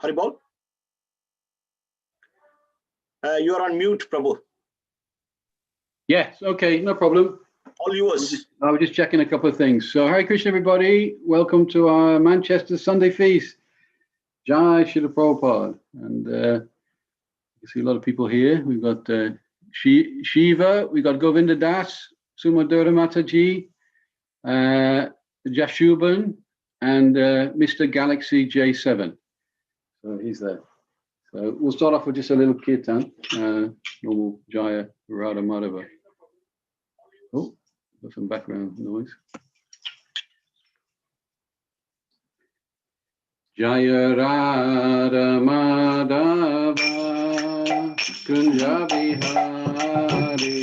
Haribol? You are on mute, Prabhu. Yes, okay, no problem. All yours. I was just checking a couple of things. So, Hare Krishna, everybody. Welcome to our Manchester Sunday feast. Jai Srila Prabhupada. And you see a lot of people here. We've got Shiva, we've got Govinda Das, Sumadura Mataji, Jashuban, and Mr. Galaxy J7. So he's there. So we'll start off with just a little kirtan, normal Jaya Radha Madhava. Oh, got some background noise. Jaya Radha Madhava Kunja Bihari.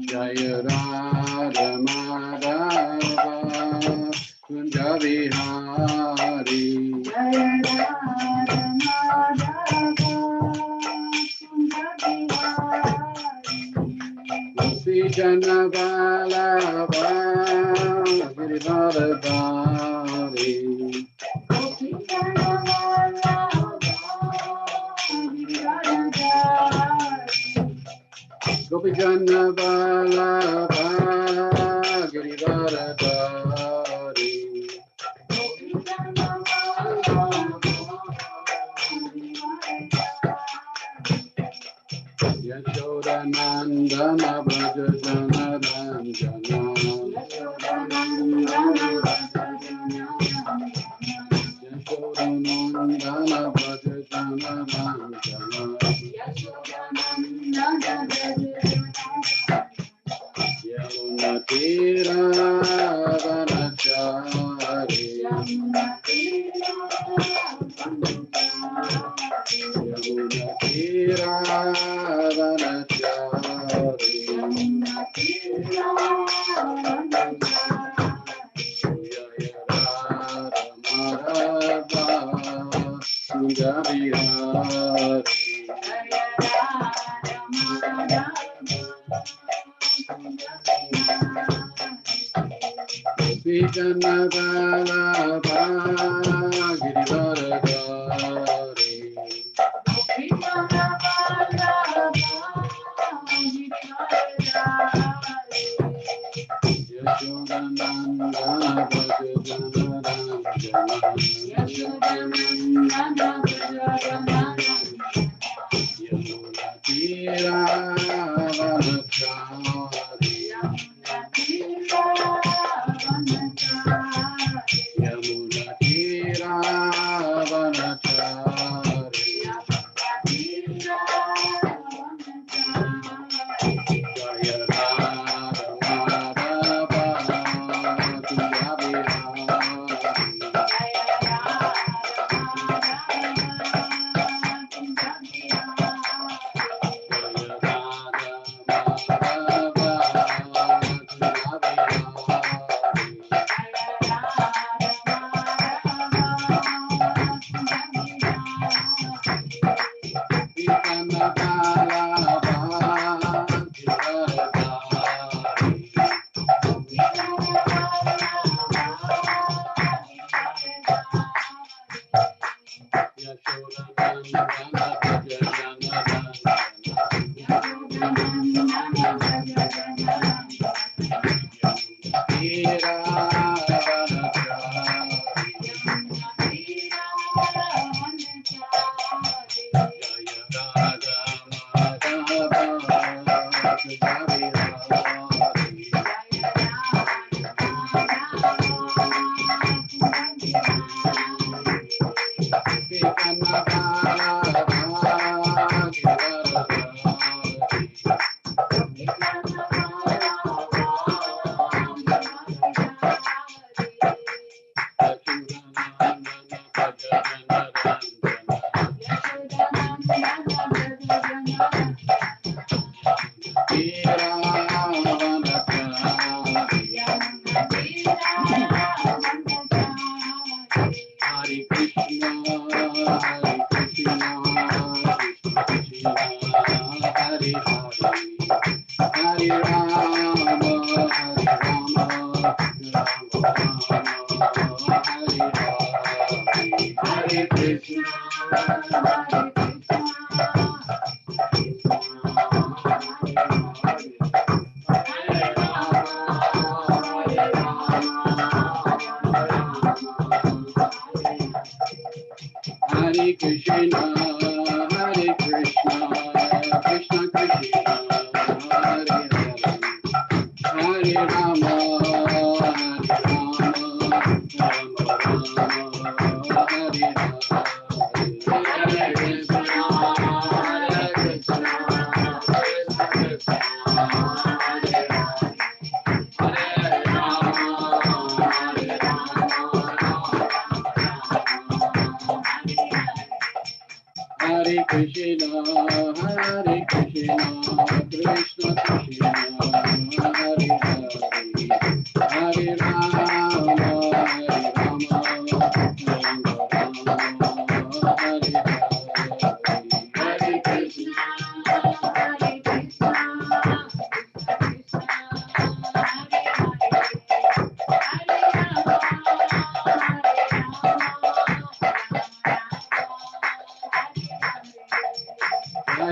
Jaya Radha Madhava Kunja Bihari. Janavalava Girivaradari Gopi Janavalava Girivaradari Yashodanandana Braja Janaranjana Yashodanandana Braja Janaranjana Yamuna Tira Vanachari Yamuna Tira Vanachari Vijanavalabha Girivaradari Yashodanandana Braja Janaranjana Yamuna Tira Vanachari Yamuna Tira Vanachari Jaya Radha Madhava Kunja Bihari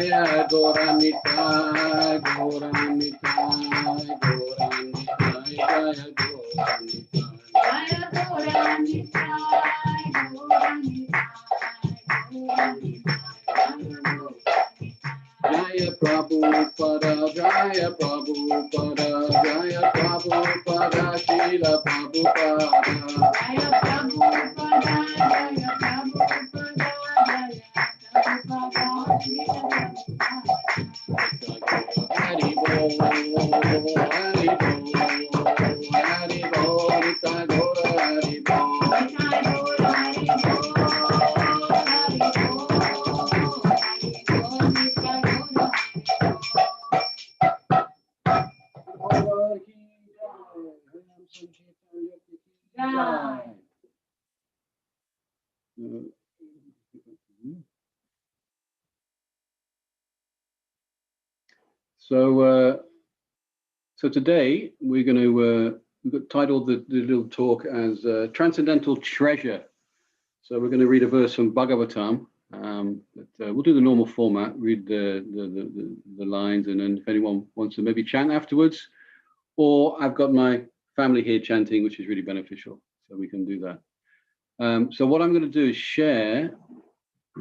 Jaya Goranitai, Goranitai, Goranitai, Jaya Jaya Prabhupada, Jaya Prabhupada, Jaya Prabhupada, Srila Prabhupada. Jaya Prabhupada, Jaya Prabhupada, Jaya Prabhupada, Hari Bol, Hari Bol, Hari Bol, Hari Bol, Hari Bol. So today we're going to we've got titled the little talk as Transcendental Treasure. So we're going to read a verse from Bhagavatam. We'll do the normal format, read the lines, and then if anyone wants to maybe chant afterwards, or I've got my family here chanting, which is really beneficial, so we can do that. So what I'm going to do is try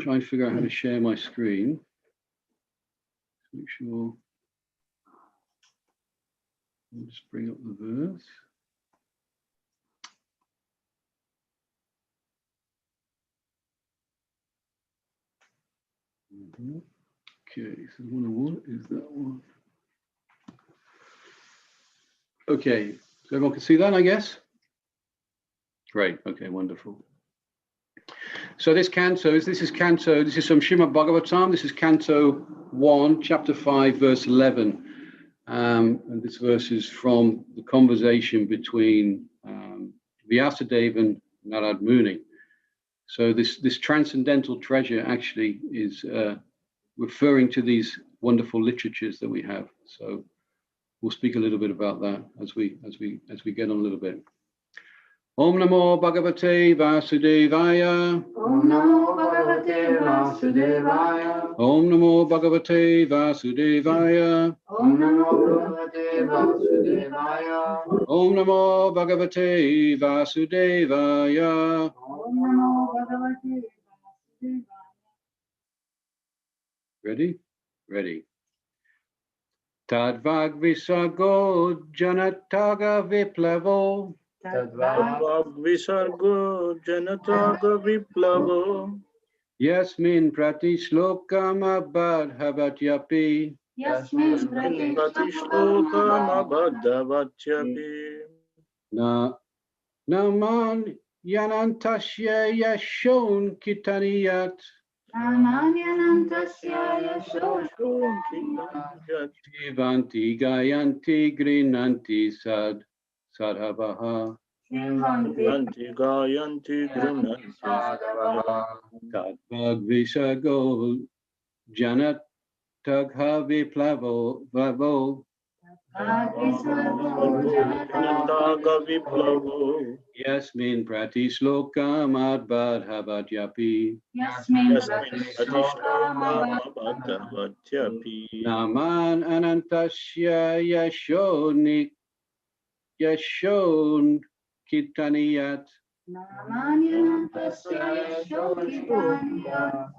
and figure out how to share my screen. Make sure. I'll just bring up the verse. Okay, so what is that one? Okay, so everyone can see that, I guess? Great, okay, wonderful. So this is from Srimad Bhagavatam. This is Canto 1, Chapter 5, verse 11. And this verse is from the conversation between Vyasadeva and Narad Muni. So this transcendental treasure actually is referring to these wonderful literatures that we have. So we'll speak a little bit about that as we get on a little bit. Om Namo Bhagavate Vasudevaya. Om Namo Bhagavate Vasudevaya. Om Namo Bhagavate Vasudevaya. Om Namo Bhagavate Vasudevaya. Om Namo Bhagavate Vasudevaya. Om Namo Bhagavate Vasudevaya. Ready? Ready. Tadvag Visago Janataga Viplavo. Tadvag Visargo Janataga Viplavo. Yasmin Prati Slokam Abad Havatyapi. Yasmin Prati Shlokam Abhadavachapi. Naman Yanantasya Yashon Kitaniyat. Namanyanantasya Yashon Shivanti Gayanti Grinanti Sadhavaha. Shivanti Gayanti Grunanti Sadhavaha. Tadvag Visago Janatagha Viplavo Vavo. Janataga Viplavo. Yasmin Prati Slokam Adbad Havatyapi. Yasmin Prati Shlokam Abhadavachapi. Naman Anantasya Yashon Kitaniyat. Namanyanantasya Yashon Kitaniyat.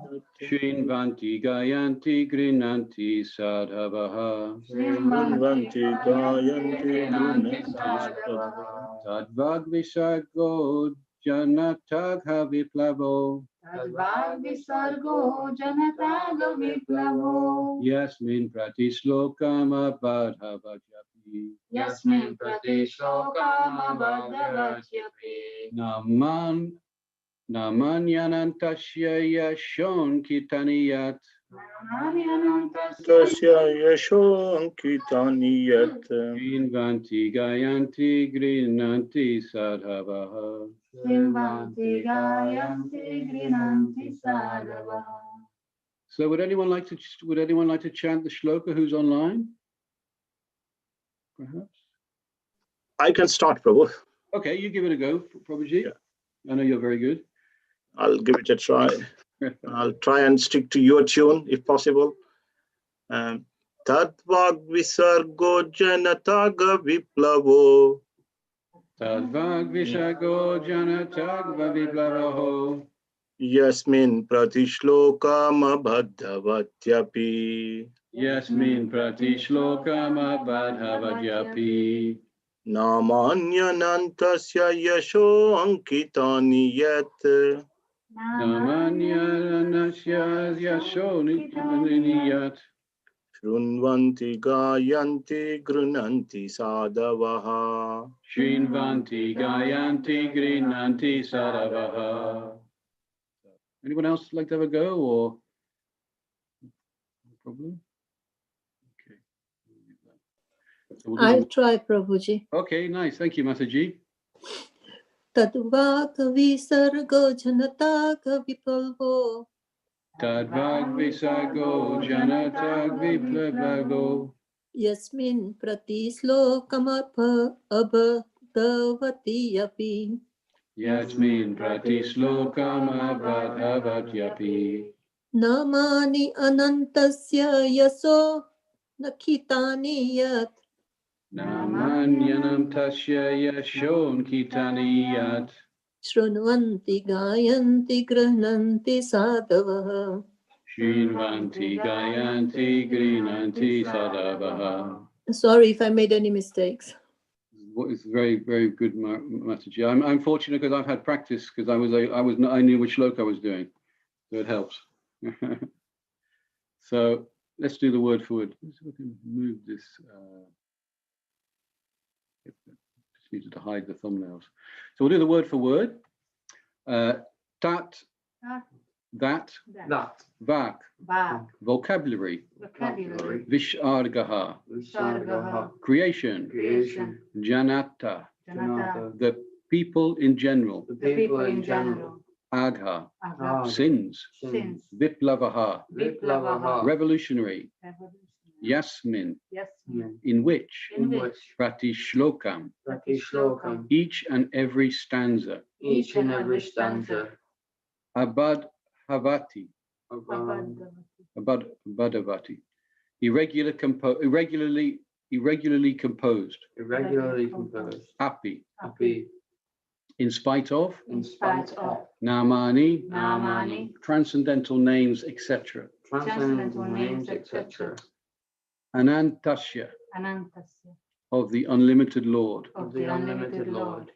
Shrinvanti Gayanti Grinanti Sadhavaha. Shrinvanti Gayanti Grunanti Sadhavaha. Tadvag Visago Janatagha Viplavo. Tadvag Visargo Janataga Viplavo. Yasmin Prati Slokam Abad Havatyapi. Yasmin Prati Shlokam Abhadavachapi. Namanyanantasya Yashon Kitaniyat. Tasya Yashon Kitaniyat. Shrinvanti Gayanti Grinanti Sadhavaha. Shrinvanti Gayanti Grinanti Sadhavaha. So would anyone like to chant the shloka who's online? Perhaps? I can start, Prabhu. Okay, you give it a go, Prabhuji. Yeah. I know you're very good. I'll give it a try. I'll try and stick to your tune if possible. Tadvag visargo janataga viplavo. Tadvag vishago janatagva viplavaho. Yasmin pratishlokam abhadhavatyapi. Yasmin pratishlokam abhadhavatyapi. Namanyanantasya yasho ankitani yat. Namanyanasya yashonityaniyat. Shrunvanti gayanti grunanti sadavaha. Shinvanti gayanti grinanti saravaha. Anyone else like to have a go or no problem? Okay. So we'll do I'll try, Prabhuji. okay, nice. Thank you, Mataji. Tadva kavi sargo janata kavi palvo. Tadvag visago janatag viplavago. Yasmin prati slokamapha abhadavati api. Yasmin pratislokam abhadhavatyapi. Namani anantasya yaso nakhitani yat. Namanyanam tasya yashon kitaniyat. Shrunvanti gayanti grahnanti sadavaha. Shinvanti gayanti grinanti sadavaha. Sorry if I made any mistakes. It's very, very good, Mataji. I'm fortunate because I've had practice because I knew which shloka I was doing, so it helps. So let's do the word for word. Let's see if we can move this. Just needed to hide the thumbnails. So we'll do the word for word. Tat, that, vak, vocabulary, vishargaha, creation, janata, the people in general, agha, sins, viplavaha, revolutionary, yasmin, in which, pratishlokam, each and every stanza, abadhavati, abadhavati, irregularly composed, api, in spite of, namani, transcendental names, etc. Anantasya, of the unlimited Lord,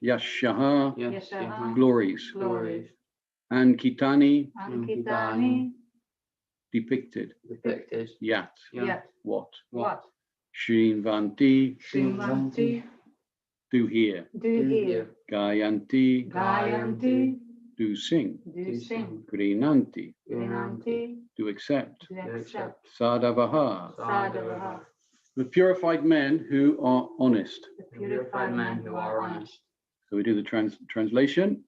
Yashaha, glories, and Kitani, depicted, Yat, what, Shinvanti, do hear, Gayanti, do sing, Grinanti, do accept, Sadavaha, the purified men who are honest. So we do the translation.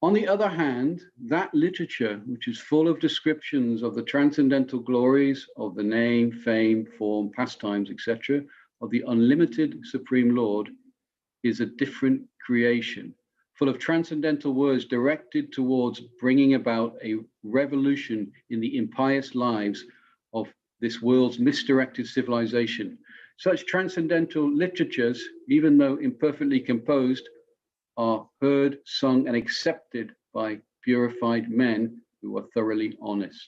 On the other hand, that literature, which is full of descriptions of the transcendental glories of the name, fame, form, pastimes, etc., of the unlimited Supreme Lord, is a different creation, full of transcendental words directed towards bringing about a revolution in the impious lives of this world's misdirected civilization. Such transcendental literatures, even though imperfectly composed, are heard, sung, and accepted by purified men who are thoroughly honest.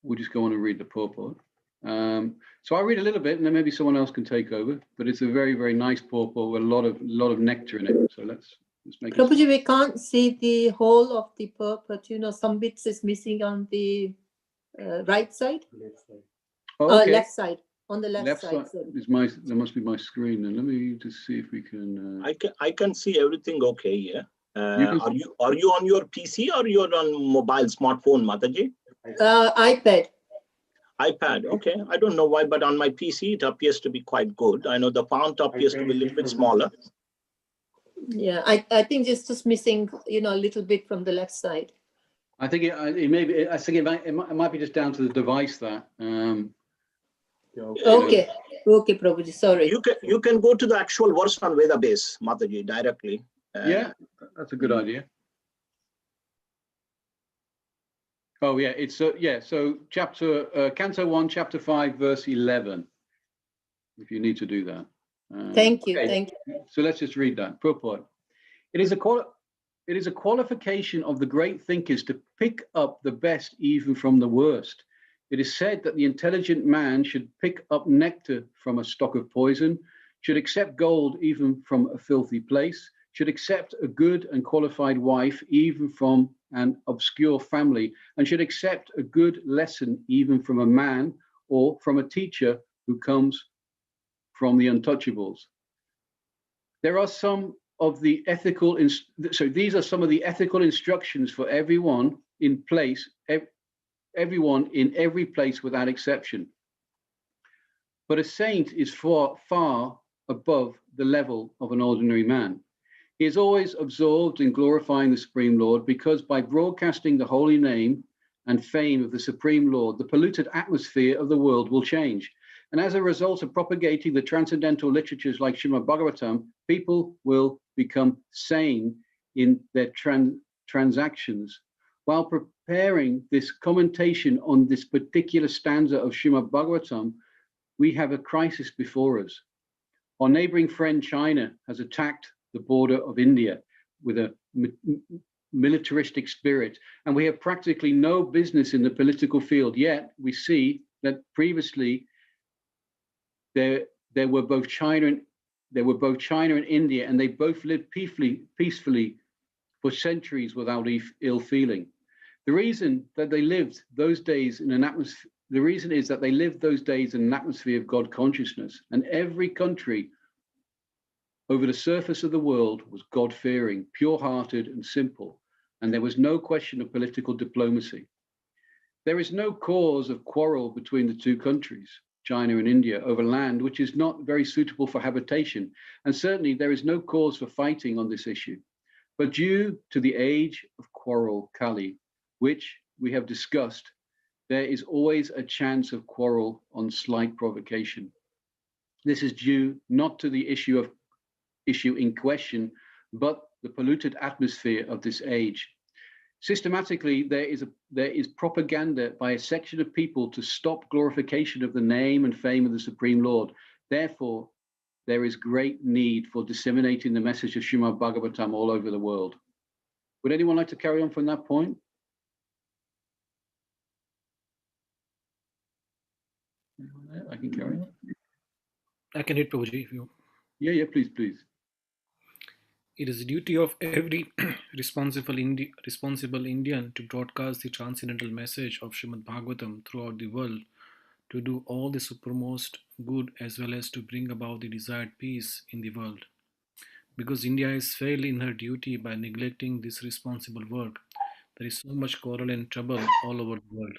We'll just go on and read the purport. So I'll read a little bit, and then maybe someone else can take over. But it's a very, very nice purport with a lot of nectar in it. So let's make it. Prabhuji, we can't see the whole of the purport. You know, some bits is missing on the right side. Oh, okay. Left side. On the left side. Is there must be my screen, and let me just see if we can. I can see everything okay. Yeah. Are you on your PC or you're on mobile smartphone, Mataji? iPad. Okay. I don't know why, but on my PC it appears to be quite good. I know the font appears to be a little bit smaller. Yeah, I think it's just missing, a little bit from the left side. I think it may be. I think it might be just down to the device that. Okay, Prabhuji, sorry. You can go to the actual version on Vedabase, Mataji, directly. Yeah, that's a good idea. Oh yeah, it's so chapter Canto 1, chapter 5, verse 11. If you need to do that. Thank you. Okay. Thank you. So let's just read that. Purport. It is a qualification of the great thinkers to pick up the best even from the worst. It is said that the intelligent man should pick up nectar from a stock of poison, should accept gold even from a filthy place, should accept a good and qualified wife even from an obscure family, and should accept a good lesson even from a man or from a teacher who comes from the untouchables. There are some of the ethical, so these are some of the ethical instructions for everyone in place, everyone in every place without exception. But a saint is far above the level of an ordinary man. He is always absorbed in glorifying the Supreme Lord, because by broadcasting the holy name and fame of the Supreme Lord, the polluted atmosphere of the world will change. And as a result of propagating the transcendental literatures like Srimad Bhagavatam, people will become sane in their transactions. While preparing this commentation on this particular stanza of Srimad Bhagavatam, we have a crisis before us. Our neighboring friend China has attacked the border of India with a militaristic spirit, and we have practically no business in the political field. Yet we see that previously there were both China and India, and they both lived peacefully for centuries without ill feeling. The reason that they lived those days in an atmosphere, the reason is that they lived those days in an atmosphere of God consciousness, and every country over the surface of the world was God-fearing, pure-hearted, and simple, and there was no question of political diplomacy. There is no cause of quarrel between the two countries, China and India, over land which is not very suitable for habitation, and certainly there is no cause for fighting on this issue. But due to the age of quarrel, Kali, which we have discussed, there is always a chance of quarrel on slight provocation. This is due not to the issue in question, but the polluted atmosphere of this age. Systematically, there is propaganda by a section of people to stop glorification of the name and fame of the Supreme Lord. Therefore, there is great need for disseminating the message of Srimad Bhagavatam all over the world. Would anyone like to carry on from that point? I can carry on. I can hit Prabhuji if you. Yeah, please. It is the duty of every responsible Indian to broadcast the transcendental message of Srimad Bhagavatam throughout the world, to do all the supermost good as well as to bring about the desired peace in the world. Because India has failed in her duty by neglecting this responsible work, there is so much quarrel and trouble all over the world.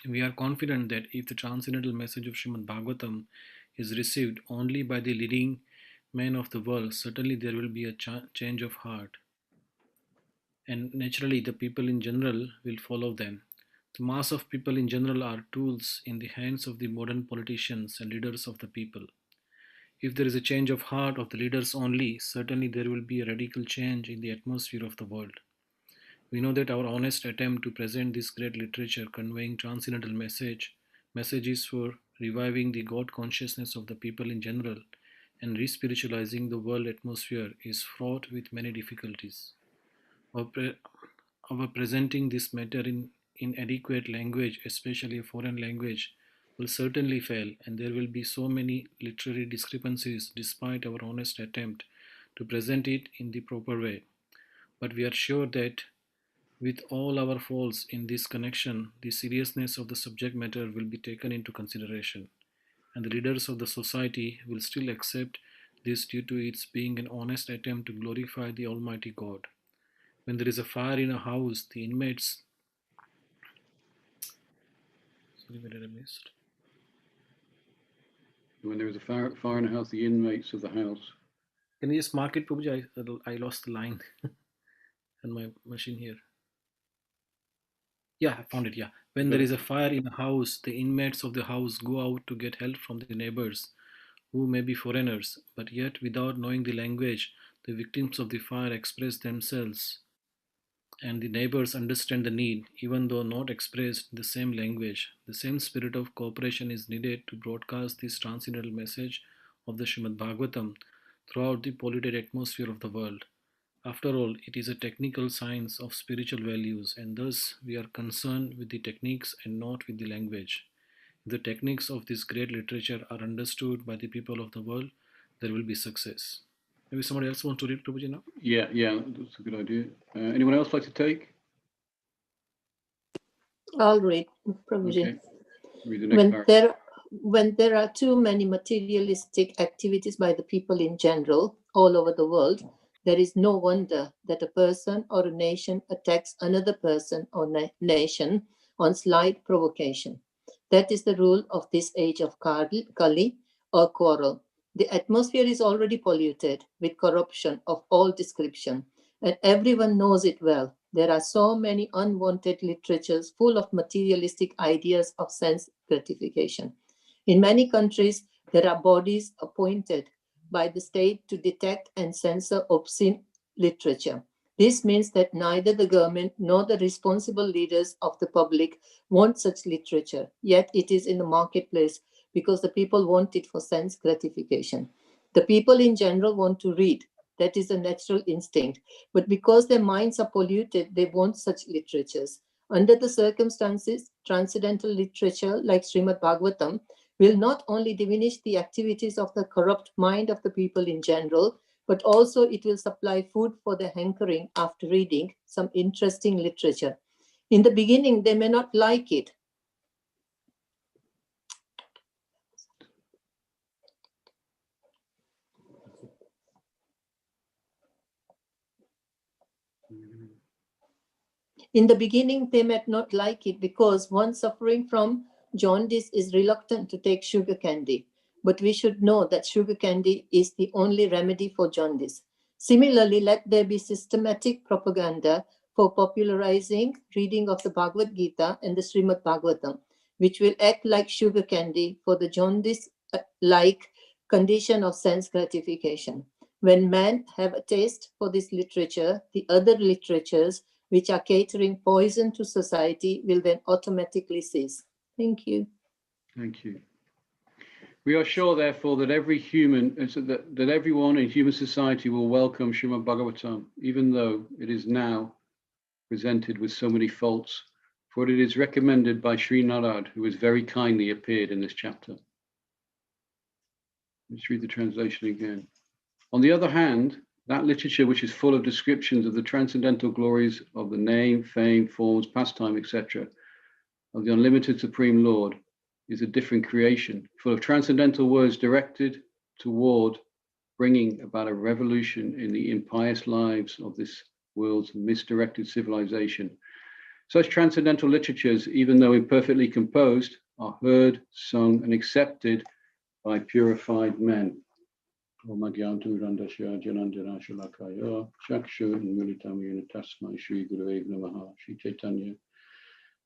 We are confident that if the transcendental message of Srimad Bhagavatam is received only by the leading men of the world, certainly there will be a change of heart. And naturally, the people in general will follow them. The mass of people in general are tools in the hands of the modern politicians and leaders of the people. If there is a change of heart of the leaders only, certainly there will be a radical change in the atmosphere of the world. We know that our honest attempt to present this great literature conveying transcendental messages for reviving the God consciousness of the people in general and re-spiritualizing the world atmosphere is fraught with many difficulties. Our presenting this matter in inadequate language, especially a foreign language, will certainly fail, and there will be so many literary discrepancies despite our honest attempt to present it in the proper way. But we are sure that with all our faults in this connection, the seriousness of the subject matter will be taken into consideration, and the leaders of the society will still accept this due to its being an honest attempt to glorify the Almighty God. When there is a fire in a house, the inmates. Sorry, where did I miss? When there is a fire in a house, the inmates of the house. Can you just mark it, Prabhuji? I lost the line on my machine here. Yeah, I found it. Yeah. When there is a fire in a house, the inmates of the house go out to get help from the neighbors, who may be foreigners, but yet without knowing the language, the victims of the fire express themselves and the neighbors understand the need, even though not expressed in the same language. The same spirit of cooperation is needed to broadcast this transcendental message of the Srimad Bhagavatam throughout the polluted atmosphere of the world. After all, it is a technical science of spiritual values, and thus we are concerned with the techniques and not with the language. If the techniques of this great literature are understood by the people of the world, there will be success. Maybe somebody else wants to read, Prabhuji, now? Yeah, that's a good idea. Anyone else like to take? I'll read, Prabhuji. Okay. Read the next paragraph. When there are too many materialistic activities by the people in general, all over the world, there is no wonder that a person or a nation attacks another person or nation on slight provocation. That is the rule of this age of Kali or quarrel. The atmosphere is already polluted with corruption of all description, and everyone knows it well. There are so many unwanted literatures full of materialistic ideas of sense gratification. In many countries, there are bodies appointed by the state to detect and censor obscene literature. This means that neither the government nor the responsible leaders of the public want such literature, yet it is in the marketplace because the people want it for sense gratification. The people in general want to read. That is a natural instinct. But because their minds are polluted, they want such literatures. Under the circumstances, transcendental literature like Srimad Bhagavatam will not only diminish the activities of the corrupt mind of the people in general, but also it will supply food for their hankering after reading some interesting literature. In the beginning, they may not like it. In the beginning, they might not like it because one suffering from jaundice is reluctant to take sugar candy. But we should know that sugar candy is the only remedy for jaundice. Similarly, let there be systematic propaganda for popularizing reading of the Bhagavad Gita and the Srimad Bhagavatam, which will act like sugar candy for the jaundice-like condition of sense gratification. When men have a taste for this literature, the other literatures which are catering poison to society will then automatically cease. Thank you. Thank you. We are sure, therefore, that every human, that everyone in human society will welcome Srimad Bhagavatam, even though it is now presented with so many faults, for it is recommended by Sri Narad, who has very kindly appeared in this chapter. Let's read the translation again. On the other hand, that literature which is full of descriptions of the transcendental glories of the name, fame, forms, pastime, etc., of the unlimited Supreme Lord, is a different creation, full of transcendental words directed toward bringing about a revolution in the impious lives of this world's misdirected civilization. Such transcendental literatures, even though imperfectly composed, are heard, sung, and accepted by purified men.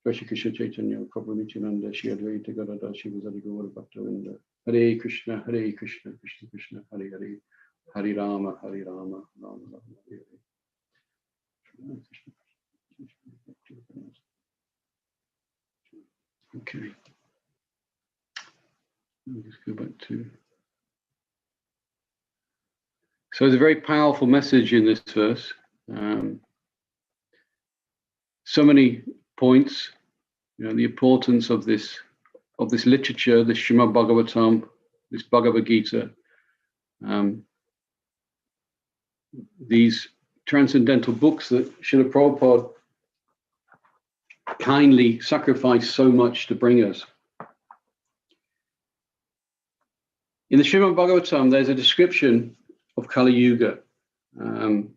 Shri Krishna Chaitanya, Prabhu Nityananda, Shri Advaita Gadadhar, Shri Vasari Gaura Bhaktavinda. Hare Krishna, Krishna Krishna, Hare Hare, Hare Rama, Hare Rama, Rama Rama, Hare Hare. Okay. Let me just go back to. So there's a very powerful message in this verse. So many points, the importance of this literature, this Srimad Bhagavatam, this Bhagavad Gita, these transcendental books that Srila Prabhupada kindly sacrificed so much to bring us. In the Srimad Bhagavatam, there's a description of Kali Yuga, and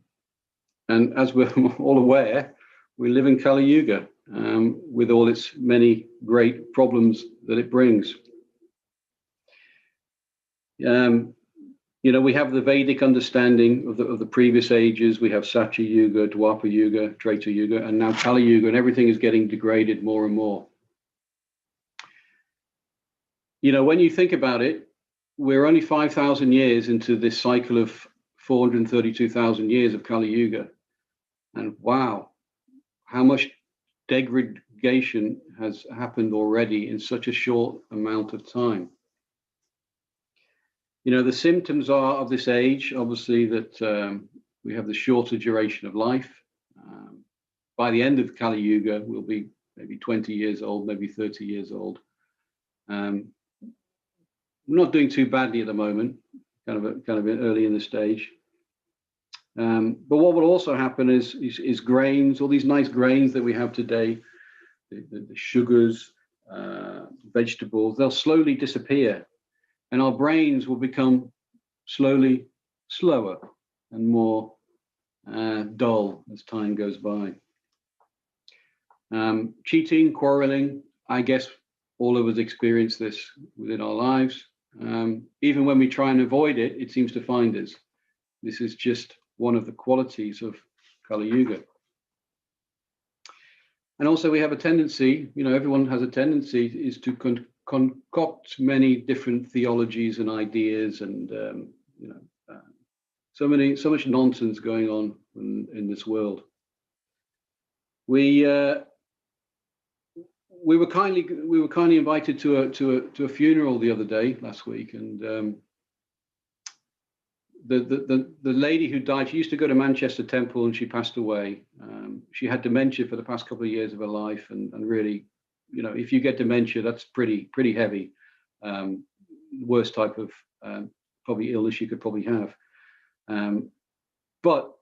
as we're all aware, we live in Kali Yuga with all its many great problems that it brings. We have the Vedic understanding of the previous ages. We have Satya Yuga, Dwapara Yuga, Treta Yuga, and now Kali Yuga, and everything is getting degraded more and more. When you think about it, we're only 5,000 years into this cycle of 432,000 years of Kali Yuga. And wow, how much degradation has happened already in such a short amount of time. You know, the symptoms are of this age, obviously, that we have the shorter duration of life. By the end of Kali Yuga, we'll be maybe 20 years old, maybe 30 years old. We're not doing too badly at the moment, kind of early in the stage. But what will also happen is grains, all these nice grains that we have today, the sugars, vegetables, they'll slowly disappear, and our brains will become slowly slower and more dull as time goes by. Cheating, quarreling, I guess all of us experience this within our lives. Even when we try and avoid it, it seems to find us. This is just one of the qualities of Kali Yuga. And also we have a tendency, you know, everyone has a tendency is to concoct many different theologies and ideas, and you know, so much nonsense going on in this world. We were kindly invited to a funeral the other day, last week, and the lady who died, she used to go to Manchester Temple, and she passed away. She had dementia for the past couple of years of her life, and really, you know, if you get dementia, that's pretty heavy. Worst type of probably illness you could probably have. But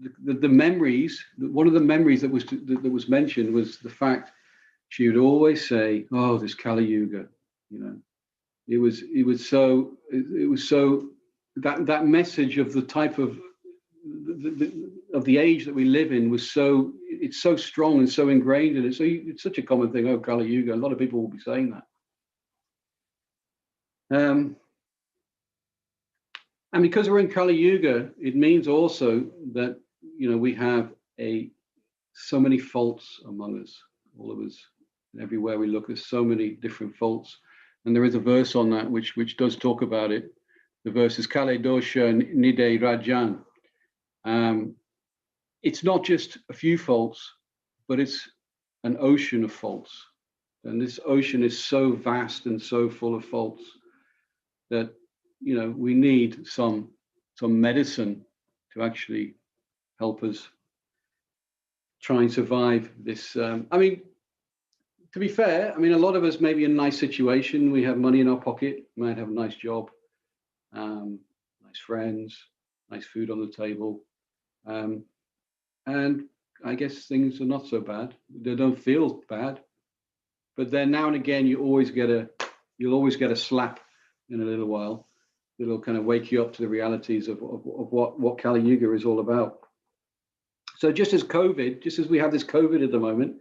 the memories, one of the memories that was mentioned was the fact she would always say, "Oh, this Kali Yuga," you know. It was so that message of the type of the age that we live in was so, it's so strong and so ingrained in it. So it's such a common thing. Oh, Kali Yuga. A lot of people will be saying that. And because we're in Kali Yuga, it means also that, you know, we have so many faults among us, all of us. Everywhere we look, there's so many different faults. And there is a verse on that which does talk about it. The verse is Kale Dosha Nide Rajan. It's not just a few faults, but it's an ocean of faults. And this ocean is so vast and so full of faults that, you know, we need some medicine to actually help us try and survive this. I mean, to be fair, I mean, a lot of us may be in a nice situation. We have money in our pocket, might have a nice job, nice friends, nice food on the table. And I guess things are not so bad. They don't feel bad. But then now and again, you'll always get a slap in a little while. It'll kind of wake you up to the realities of what Kali Yuga is all about. So just as we have this COVID at the moment,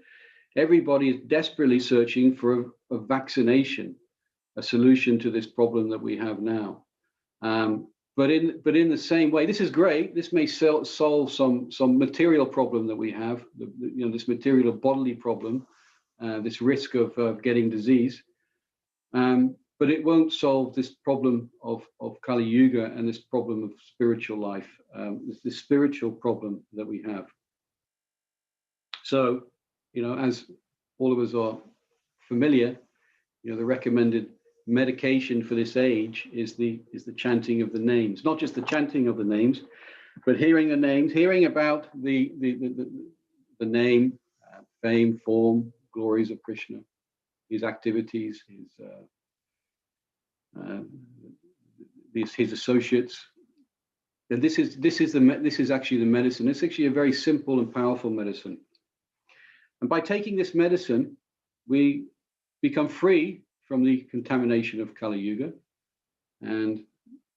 everybody is desperately searching for a vaccination, a solution to this problem that we have now. But in the same way, this is great. This may solve some material problem that we have, you know, this material bodily problem, this risk of getting disease. But it won't solve this problem of Kali Yuga and this problem of spiritual life, this spiritual problem that we have. So, you know, as all of us are familiar, you know, the recommended medication for this age is the chanting of the names. Not just the chanting of the names, but hearing the names, hearing about the name, fame, form, glories of Krishna, his activities, his associates. And this is actually the medicine. It's actually a very simple and powerful medicine. And by taking this medicine, we become free from the contamination of Kali Yuga, and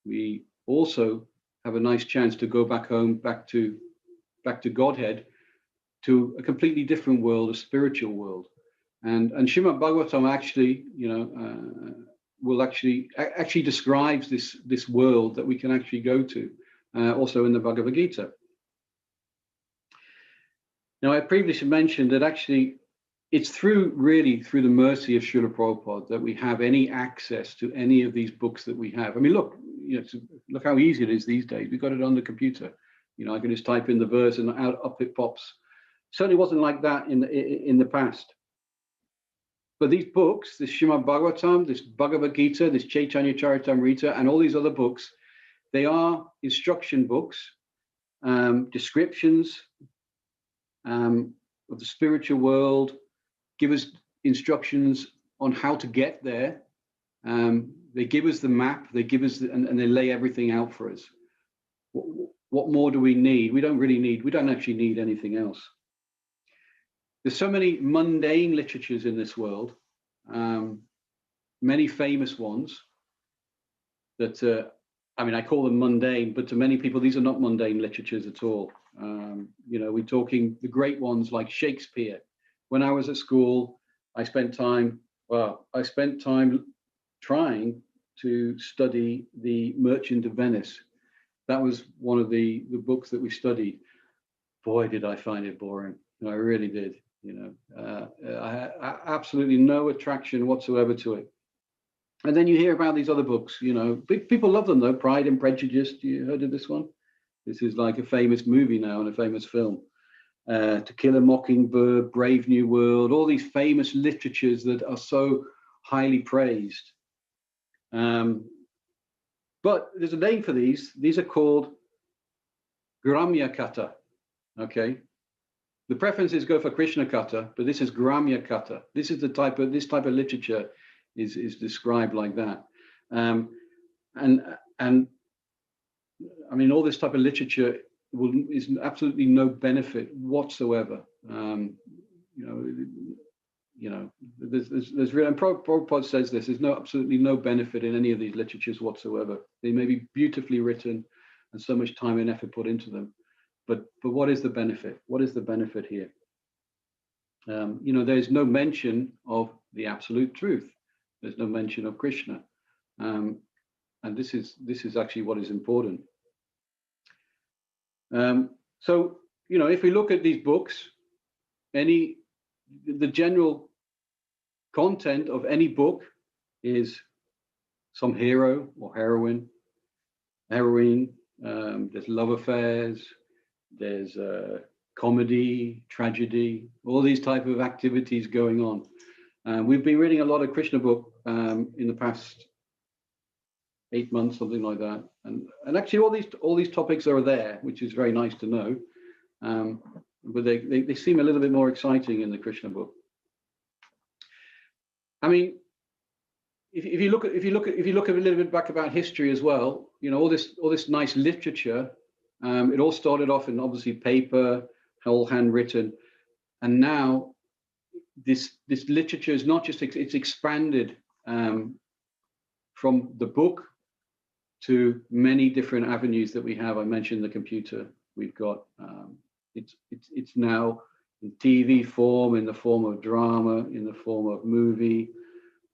we also have a nice chance to go back home, back to Godhead, to a completely different world, a spiritual world. And Srimad Bhagavatam actually, you know, will actually describes this world that we can actually go to, also in the Bhagavad Gita. Now, I previously mentioned that actually it's through the mercy of Srila Prabhupada that we have any access to any of these books that we have. I mean, look, you know, look how easy it is these days. We've got it on the computer. You know, I can just type in the verse and up it pops. Certainly wasn't like that in the past. But these books, this Srimad Bhagavatam, this Bhagavad Gita, this Chaitanya Charitamrita, and all these other books, they are instruction books, descriptions of the spiritual world, give us instructions on how to get there. They give us the map, they give us, and they lay everything out for us. What more do we need? We don't actually need anything else. There's so many mundane literatures in this world, many famous ones that, I mean, I call them mundane, but to many people, these are not mundane literatures at all. You know, we're talking the great ones like Shakespeare. When I was at school, I spent time trying to study The Merchant of Venice. That was one of the books that we studied. Boy, did I find it boring. I really did. You know, I absolutely no attraction whatsoever to it. And then you hear about these other books, you know, people love them though. Pride and Prejudice. You heard of this one? This is like a famous movie now and a famous film. To Kill a Mockingbird, Brave New World, all these famous literatures that are so highly praised. But there's a name for these. These are called Gramya Katha. Okay. The preferences go for Krishna Katha, but this is Gramya Katha. This is the type of literature is described like that. And I mean, all this type of literature is absolutely no benefit whatsoever. You know, there's real, and Prabhupada says this, there's absolutely no benefit in any of these literatures whatsoever. They may be beautifully written and so much time and effort put into them, but what is the benefit? What is the benefit here? You know, there's no mention of the absolute truth. There's no mention of Krishna, and this is actually what is important. So, you know, if we look at these books, the general content of any book is some hero or heroine. There's love affairs, there's comedy, tragedy, all these type of activities going on. We've been reading a lot of Krishna book in the past 8 months, something like that, and actually all these topics are there, which is very nice to know. But they seem a little bit more exciting in the Krishna book. I mean, if you look a little bit back about history as well, you know, all this nice literature, it all started off in obviously paper, all handwritten, and now this literature is not just, it's expanded from the book to many different avenues that we have. I mentioned the computer. We've got it's now in TV form, in the form of drama, in the form of movie.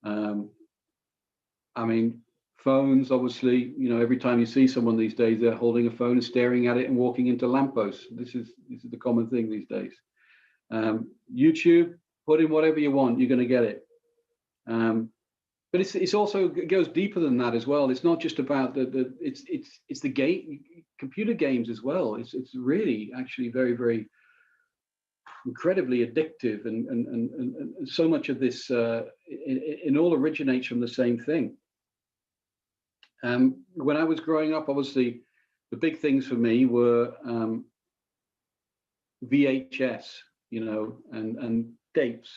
I mean, phones, obviously, you know, every time you see someone these days, they're holding a phone and staring at it and walking into lampposts. This is the common thing these days. YouTube, put in whatever you want, you're going to get it. But it's also, it goes deeper than that as well. It's not just about it's the game, computer games as well. It's really actually very, very incredibly addictive, and so much of this it all originates from the same thing. When I was growing up, obviously the big things for me were VHS, you know, and tapes.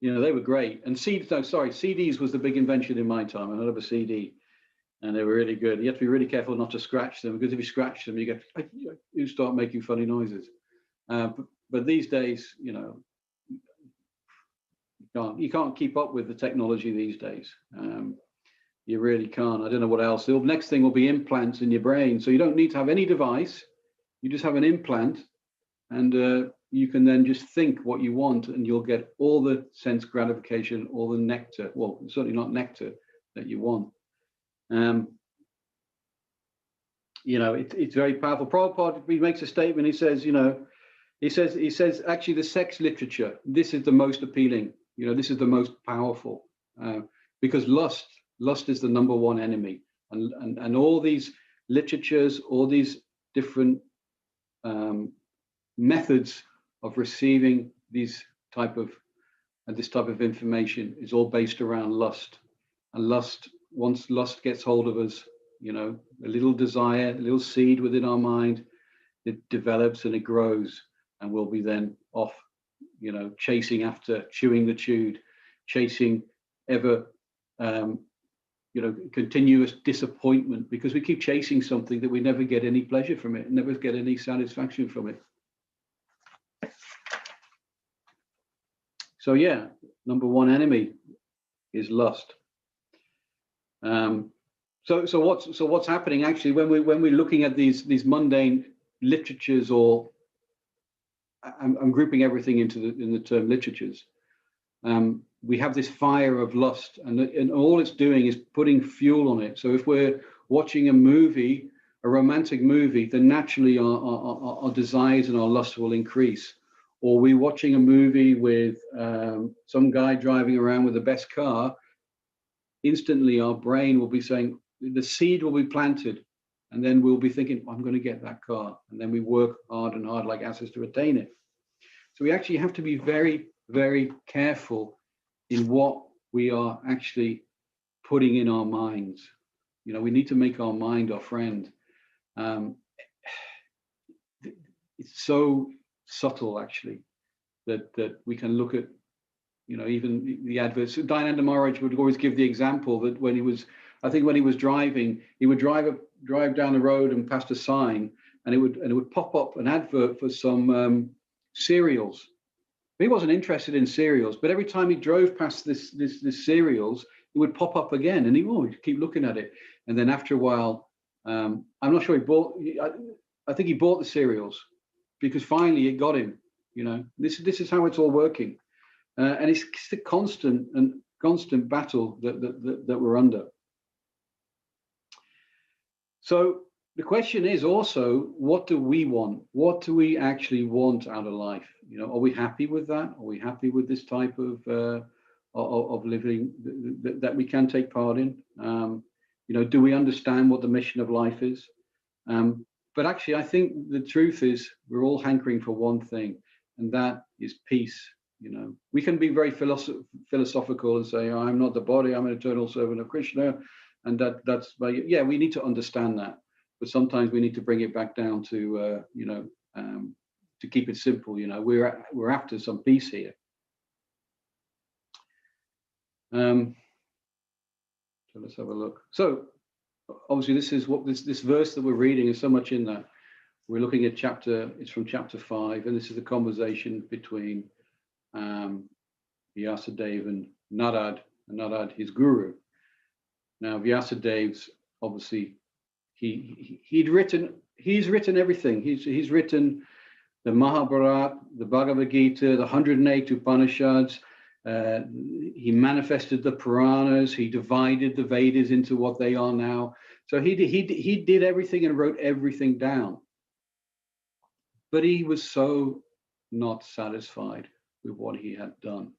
You know, they were great. And CDs was the big invention in my time. I had a CD, and they were really good. You have to be really careful not to scratch them, because if you scratch them, you start making funny noises. But these days, you know, you can't keep up with the technology these days. You really can't. I don't know what else. The next thing will be implants in your brain. So you don't need to have any device. You just have an implant, and you can then just think what you want, and you'll get all the sense gratification, all the nectar. Well, certainly not nectar that you want. You know, it's very powerful. Prabhupada, he makes a statement. He says, you know, he says actually the sex literature, this is the most appealing. You know, this is the most powerful, because lust is the number one enemy, and all these literatures, all these different methods of receiving this type of information is all based around lust. And lust, once lust gets hold of us, you know, a little desire, a little seed within our mind, it develops and it grows, and we'll be then off, you know, chasing after, chewing the chewed, chasing ever, you know, continuous disappointment, because we keep chasing something that we never get any pleasure from it, never get any satisfaction from it. So yeah, number one enemy is lust. So what's happening actually when we're looking at these mundane literatures, or I'm grouping everything in the term literatures. We have this fire of lust, and all it's doing is putting fuel on it. So if we're watching a movie, a romantic movie, then naturally our desires and our lust will increase. Or we're watching a movie with some guy driving around with the best car, instantly our brain will be saying, the seed will be planted, and then we'll be thinking, I'm going to get that car. And then we work hard and hard like asses to attain it. So we actually have to be very, very careful in what we are actually putting in our minds. You know, we need to make our mind our friend. It's so subtle, actually, that we can look at, you know, even the adverts. Dayananda Maharaj would always give the example that when he was driving, he would drive down the road and past a sign, and it would pop up an advert for some cereals. He wasn't interested in cereals, but every time he drove past this cereals, it would pop up again, and he'd keep looking at it. And then after a while, I'm not sure I think he bought the cereals, because finally it got him. You know, this is how it's all working, and it's the constant battle that we're under. So the question is also, what do we want? What do we actually want out of life? You know, are we happy with that? Are we happy with this type of living that we can take part in? You know, do we understand what the mission of life is? But actually, I think the truth is we're all hankering for one thing, and that is peace. You know, we can be very philosophical and say, oh, I'm not the body, I'm an eternal servant of Krishna. And that's, yeah, we need to understand that. But sometimes we need to bring it back down to, you know, to keep it simple. You know, we're after some peace here. So let's have a look. So obviously this is what this verse that we're reading is so much in that. We're looking at it's from chapter 5, and this is a conversation between Vyasadeva and Narad, his guru. Now Vyasadev's obviously he's written everything. He's written the Mahabharata, the Bhagavad Gita, the 108 Upanishads. He manifested the Puranas. He divided the Vedas into what they are now. So he did everything and wrote everything down. But he was so not satisfied with what he had done.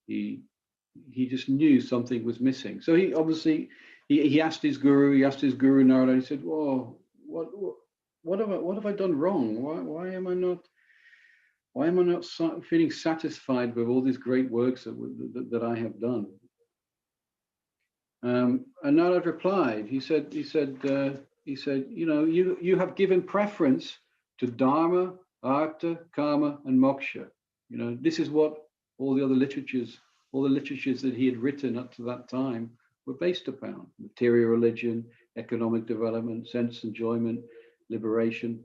He just knew something was missing. So he obviously he asked his guru Narada. He said, "Whoa, what have I done wrong? Why am I not feeling satisfied with all these great works that I have done?" And Narada replied. He said, you know, you have given preference to Dharma, Artha, Kama, and Moksha. You know, this is what all the literatures that he had written up to that time were based upon: material religion, economic development, sense enjoyment, liberation.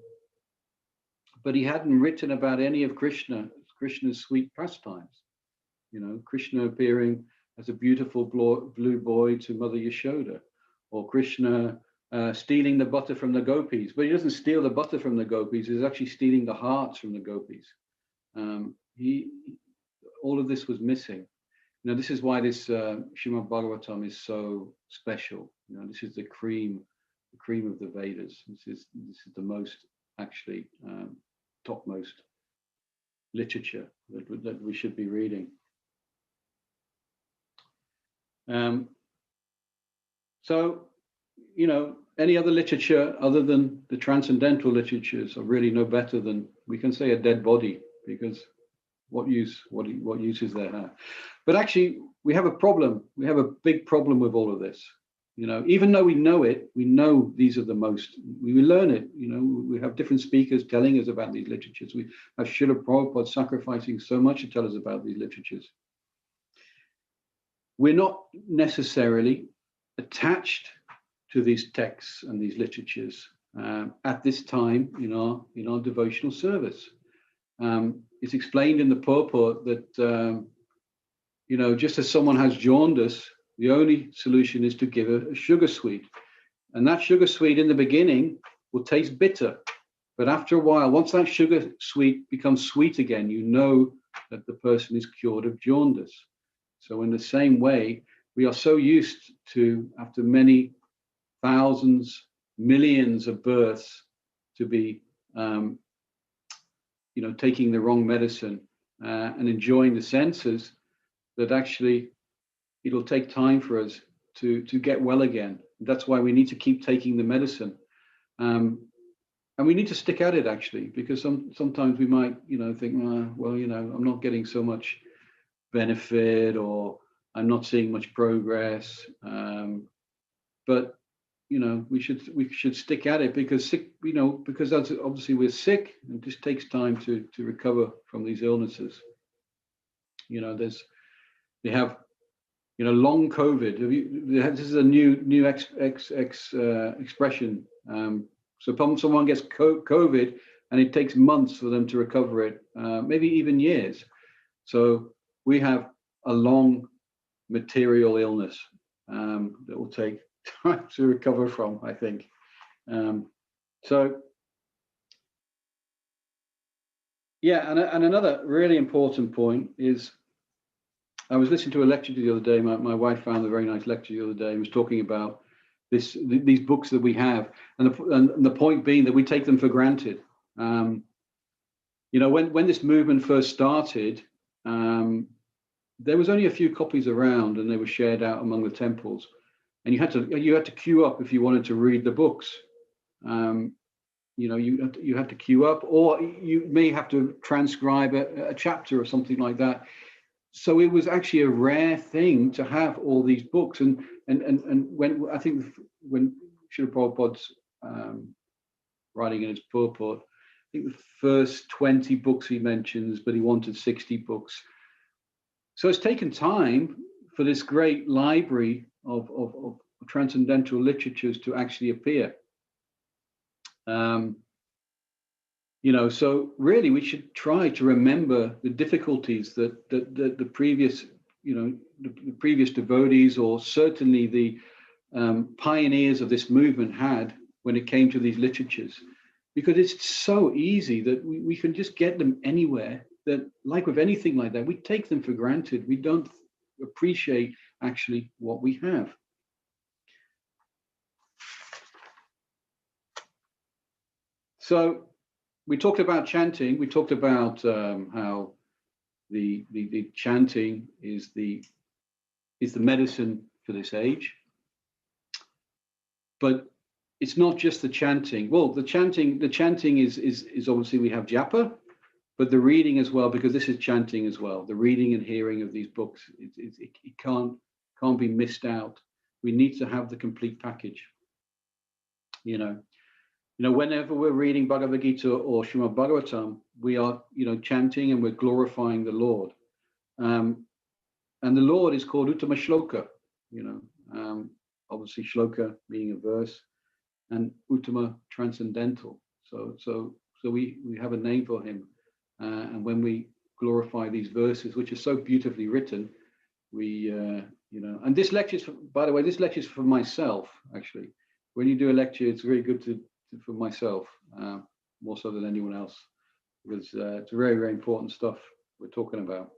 But he hadn't written about any of Krishna's sweet pastimes. You know, Krishna appearing as a beautiful blue boy to Mother Yashoda, or Krishna stealing the butter from the gopis. But he doesn't steal the butter from the gopis. He's actually stealing the hearts from the gopis. All of this was missing. You know, this is why this Srimad Bhagavatam is so special. You know, this is the cream of the Vedas. This is the most actually topmost literature that we should be reading. So, you know, any other literature other than the transcendental literatures are really no better than, we can say, a dead body, because what use is there? But actually, we have a problem. We have a big problem with all of this. You know, even though we know it, we know these are the most, we learn it. You know, we have different speakers telling us about these literatures. We have Srila Prabhupada sacrificing so much to tell us about these literatures. We're not necessarily attached to these texts and these literatures at this time in our devotional service. It's explained in the purport that you know, just as someone has jaundice, the only solution is to give a sugar sweet, and that sugar sweet in the beginning will taste bitter, but after a while, once that sugar sweet becomes sweet again, you know that the person is cured of jaundice. So in the same way, we are so used to, after many thousands, millions of births, to be you know, taking the wrong medicine and enjoying the senses, that actually it'll take time for us to get well again. That's why we need to keep taking the medicine, and we need to stick at it, actually, because sometimes we might, you know, think, well, you know, I'm not getting so much benefit, or I'm not seeing much progress, but you know, we should stick at it, because you know, because that's obviously we're sick, and it just takes time to recover from these illnesses. You know, they have, you know, long COVID. This is a new expression. So someone gets COVID, and it takes months for them to recover it, maybe even years. So we have a long material illness that will take time to recover from, I think. So yeah, and another really important point is, I was listening to a lecture the other day. My wife found a very nice lecture the other day and was talking about these books that we have, and the point being that we take them for granted. You know, when this movement first started, there was only a few copies around, and they were shared out among the temples, and you had to queue up if you wanted to read the books. You know, you had to queue up, or you may have to transcribe a chapter or something like that. So it was actually a rare thing to have all these books, and when I think when Srila Prabhupada's writing in his purport, I think the first 20 books he mentions, but he wanted 60 books. So it's taken time for this great library of transcendental literatures to actually appear. You know, so really we should try to remember the difficulties that the previous, you know, the previous devotees, or certainly the pioneers of this movement had when it came to these literatures, because it's so easy that we can just get them anywhere. That, like with anything like that, we take them for granted. We don't appreciate actually what we have. So we talked about chanting. We talked about how the chanting is the medicine for this age. But it's not just the chanting. Well, the chanting is obviously, we have japa, but the reading as well, because this is chanting as well. The reading and hearing of these books, it can't be missed out. We need to have the complete package. You know, whenever we're reading Bhagavad Gita or Srimad Bhagavatam, we are, you know, chanting, and we're glorifying the Lord. And the Lord is called Uttama Shloka, you know, obviously Shloka being a verse, and Uttama transcendental. So we have a name for him. And when we glorify these verses, which are so beautifully written, we, you know, and this lecture is, by the way, this lecture is for myself, actually. When you do a lecture, it's very good for myself, more so than anyone else, because it's very, very important stuff we're talking about.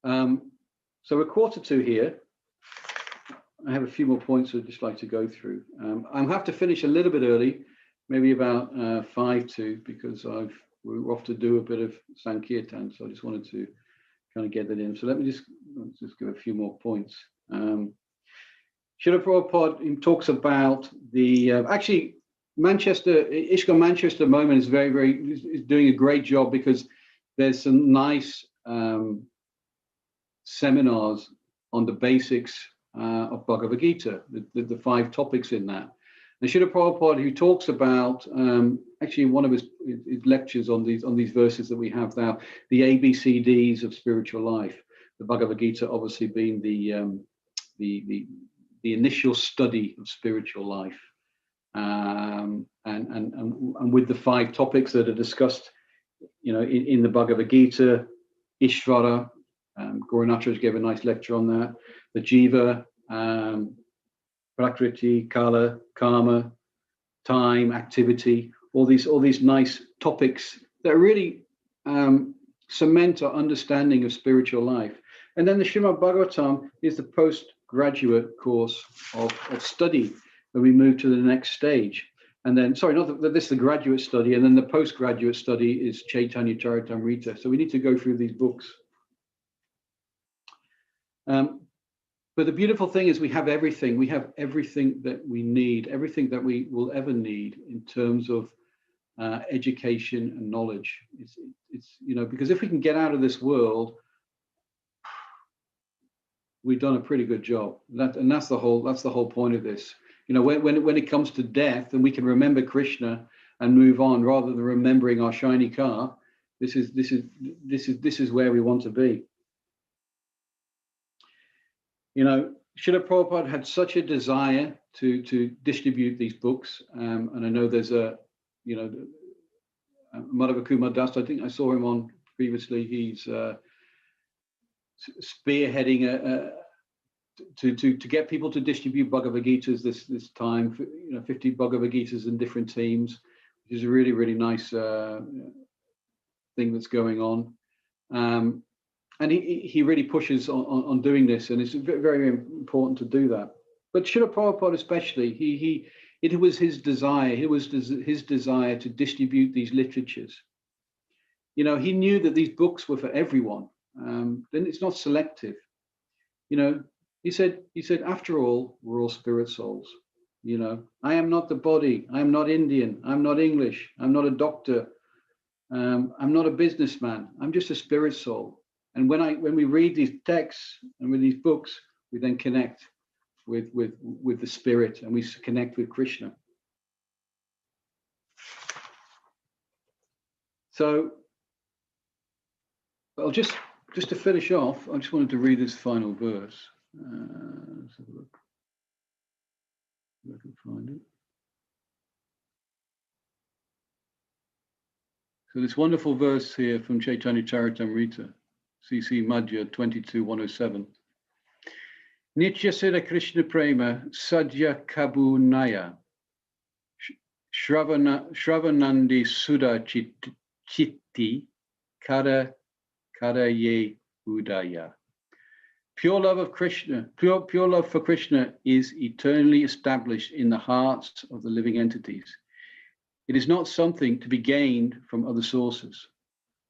So we're 1:45 here. I have a few more points I'd just like to go through. I'll have to finish a little bit early, maybe about 5:02, because we're off to do a bit of Sankirtan, so I just wanted to kind of get that in. So let me just give a few more points. Srila Prabhupada talks about the actually Manchester, ISKCON Manchester at the moment is is doing a great job, because there's some nice seminars on the basics of Bhagavad Gita, the 5 topics in that. And Srila Prabhupada, who talks about actually one of his lectures on these verses that we have now, the ABCDs of spiritual life. The Bhagavad Gita obviously being the initial study of spiritual life, and with the 5 topics that are discussed, in the Bhagavad Gita, Ishvara, Gauranath gave a nice lecture on that. The Jiva, Prakriti, Kala, Karma, time, activity, all these nice topics that really cement our understanding of spiritual life. And then the Srimad Bhagavatam is the postgraduate course of study, when we move to the next stage. And then, sorry, not that this is the graduate study, and then the postgraduate study is Chaitanya Charitamrita. So we need to go through these books. But the beautiful thing is we have everything. We have everything that we need, everything that we will ever need in terms of education and knowledge. It's because if we can get out of this world, we've done a pretty good job. That's the whole point of this. When it comes to death, and we can remember Krishna and move on rather than remembering our shiny car. This is where we want to be. Srila Prabhupada had such a desire to distribute these books, and I know there's Madhava Kumar Das, I think I saw him on previously. He's spearheading to get people to distribute Bhagavad Gitas this time. 50 Bhagavad Gitas in different teams, which is a really, really nice thing that's going on. And he really pushes on doing this, and it's very, very important to do that. But Srila Prabhupada especially, it was his desire. It was his desire to distribute these literatures. He knew that these books were for everyone. Then it's not selective. He said, after all, we're all spirit souls. I am not the body. I am not Indian. I'm not English. I'm not a doctor. I'm not a businessman. I'm just a spirit soul. And when we read these texts and with these books, we then connect with the spirit, and we connect with Krishna. So I'll just to finish off, I just wanted to read this final verse. Let's have a look if I can find it. So this wonderful verse here from Chaitanya Charitamrita, CC Madhya 22:107. Nitya Siddha Krishna Prema Sadhya Kabunaya Shravanandi Sudha Chitti Kada Ye Udaya. Pure love of Krishna, pure love for Krishna is eternally established in the hearts of the living entities. It is not something to be gained from other sources.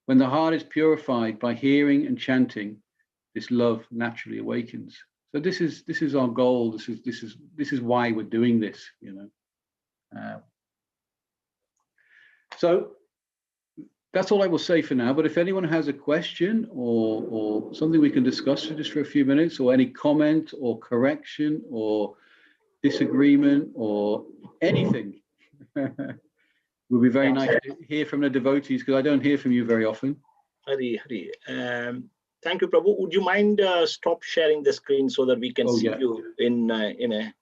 When the heart is purified by hearing and chanting, this love naturally awakens. So this is our goal. This is why we're doing this. So that's all I will say for now. But if anyone has a question or something we can discuss just for a few minutes, or any comment or correction or disagreement or anything, would be very nice to hear from the devotees, because I don't hear from you very often. Hari. Thank you, Prabhu. Would you mind stop sharing the screen so that we can see you in a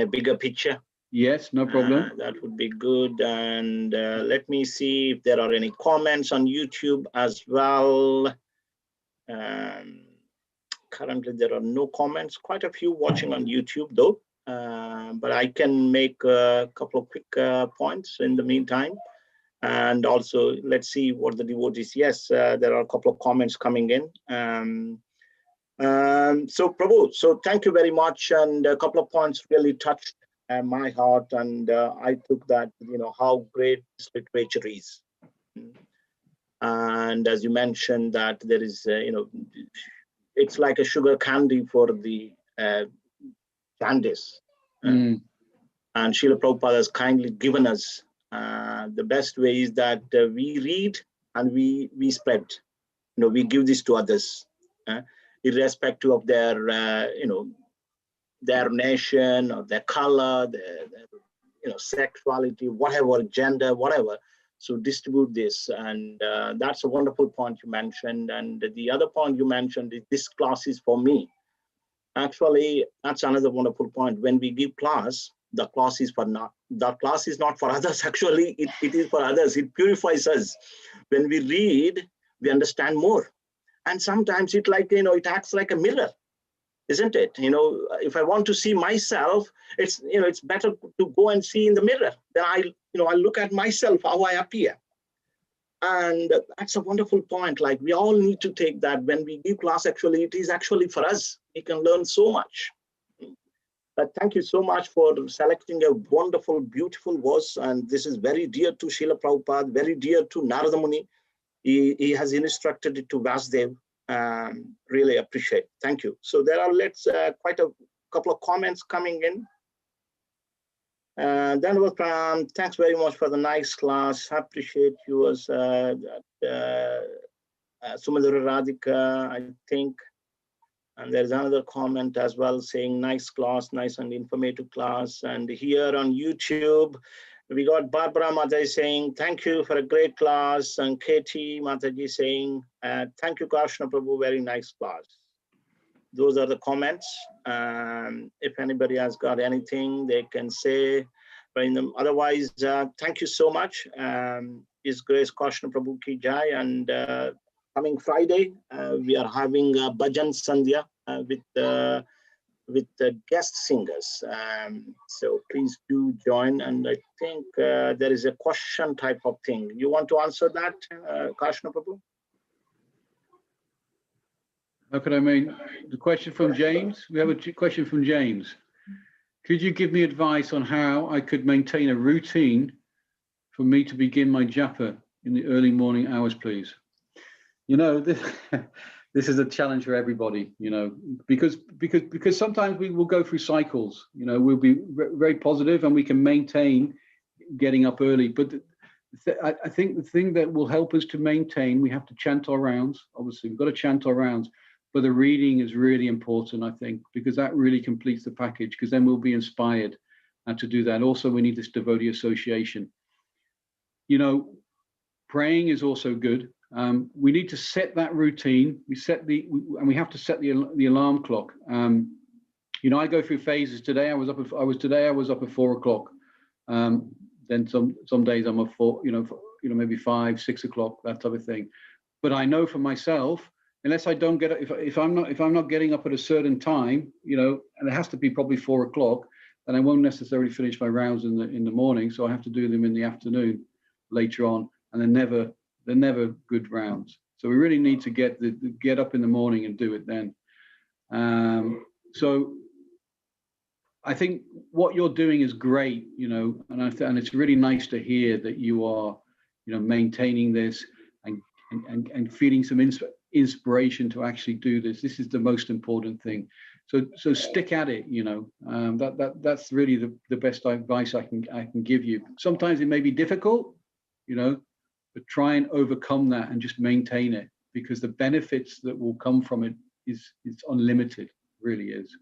bigger picture? Yes, no problem. That would be good. And let me see if there are any comments on YouTube as well. Currently, there are no comments. Quite a few watching on YouTube, though. But I can make a couple of quick points in the meantime. And also, let's see what the devotees. Yes, there are a couple of comments coming in. So, Prabhu, so thank you very much. And a couple of points really touched my heart, and I took that, how great this literature is. And as you mentioned, that there is, it's like a sugar candy for the chant this. Mm. And Srila Prabhupada has kindly given us the best way is that we read and we spread. We give this to others, irrespective of their, their nation or their color, their sexuality, whatever, gender, whatever. So distribute this, and that's a wonderful point you mentioned. And the other point you mentioned is this class is for me. Actually, that's another wonderful point. When we give class, the class is not for others. Actually, it is for others. It purifies us. When we read, we understand more. And sometimes it acts like a mirror, isn't it? If I want to see myself, it's better to go and see in the mirror. Then I look at myself, how I appear. And that's a wonderful point. Like, we all need to take that. When we give class, actually, it is actually for us. We can learn so much. But thank you so much for selecting a wonderful, beautiful verse. And this is very dear to Srila Prabhupada, very dear to Narada Muni. He has instructed it to Vasudev. Really appreciate. Thank you. So there are quite a couple of comments coming in. Then was thanks very much for the nice class. I appreciate you as Sumadura Radhika, I think. And there's another comment as well saying nice class, nice and informative class. And here on YouTube, we got Barbara Mataji saying, thank you for a great class. And Katie Mataji saying, thank you, Krishna Prabhu, very nice class. Those are the comments. If anybody has got anything, they can say. But otherwise, thank you so much. His Grace Krishna Prabhu Ki Jai. And coming Friday, we are having a Bhajan Sandhya with the guest singers. So please do join. And I think there is a question type of thing. You want to answer that, Krishna Prabhu? How could I mean the question from James? We have a question from James. Could you give me advice on how I could maintain a routine for me to begin my japa in the early morning hours, please? This is a challenge for everybody, because sometimes we will go through cycles. We'll be very positive and we can maintain getting up early. But I think the thing that will help us to maintain, we have to chant our rounds. Obviously, we've got to chant our rounds. But the reading is really important, I think, because that really completes the package, because then we'll be inspired to do that. Also, we need this devotee association. Praying is also good. We need to set that routine. We have to set the alarm clock. I go through phases. Today I was up at 4 o'clock. Then some days I'm up 4, maybe 5, 6 o'clock, that type of thing. But I know for myself, unless I don't get if I'm not getting up at a certain time, and it has to be probably 4 o'clock, then I won't necessarily finish my rounds in the morning. So I have to do them in the afternoon later on, and they're never good rounds. So we really need to get up in the morning and do it then. So I think what you're doing is great, and it's really nice to hear that you are, maintaining this and feeling some inspiration to actually do this. This is the most important thing. So stick at it. That's really the best advice I can give you. Sometimes it may be difficult, but try and overcome that and just maintain it, because the benefits that will come from it is unlimited. Really is.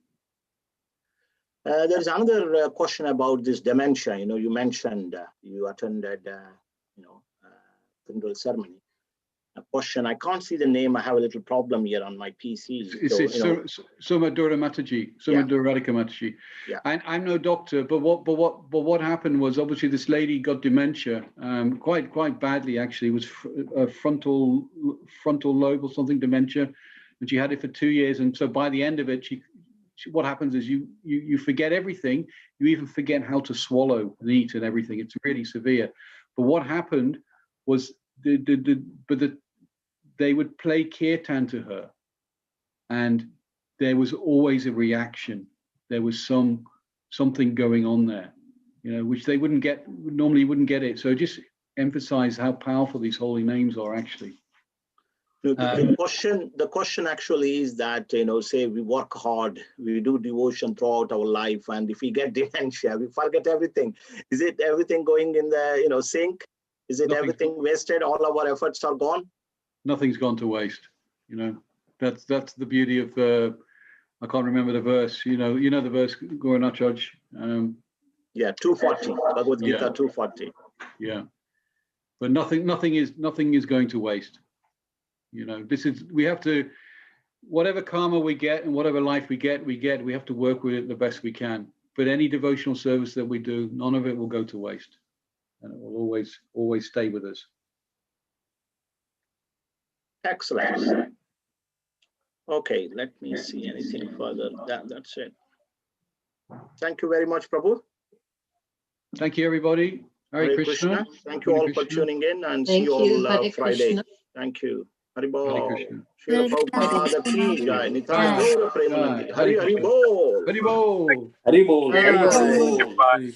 There's another question about this dementia. You mentioned you attended, funeral ceremony. A question, I can't see the name. I have a little problem here on my PC. Sumadura Mataji, Sumadura Radhika Mataji. Yeah. I'm no doctor, but what happened was, obviously this lady got dementia, quite badly actually. It was frontal lobe or something, dementia, and she had it for 2 years. And so by the end of it, what happens is you forget everything. You even forget how to swallow and eat and everything. It's really severe. But what happened was they would play kirtan to her, and there was always a reaction. There was something going on there, which they normally wouldn't get it. So just emphasize how powerful these holy names are actually. The question actually is that, say we work hard, we do devotion throughout our life, and if we get dementia, we forget everything. Is it everything going in the, sink? Is it everything wasted? All our efforts are gone? Nothing's gone to waste. That's the beauty of, I can't remember the verse, the verse, Gauranath Judge. Yeah, 240, Bhagavad Gita Yeah. 240. Yeah. But nothing is going to waste. We have to, whatever karma we get and whatever life we get, we have to work with it the best we can. But any devotional service that we do, none of it will go to waste. And it will always stay with us. Excellent. Okay, let me see anything further. That's it. Thank you very much, Prabhu. Thank you, everybody. Hare Krishna. Thank you all for tuning in, and see you all Friday. Thank you. Haribol. Srila Prabhupada ki jai. Nitai Gaura Premanandi. Hari Bol. Hari Bol. Haribol. Bye.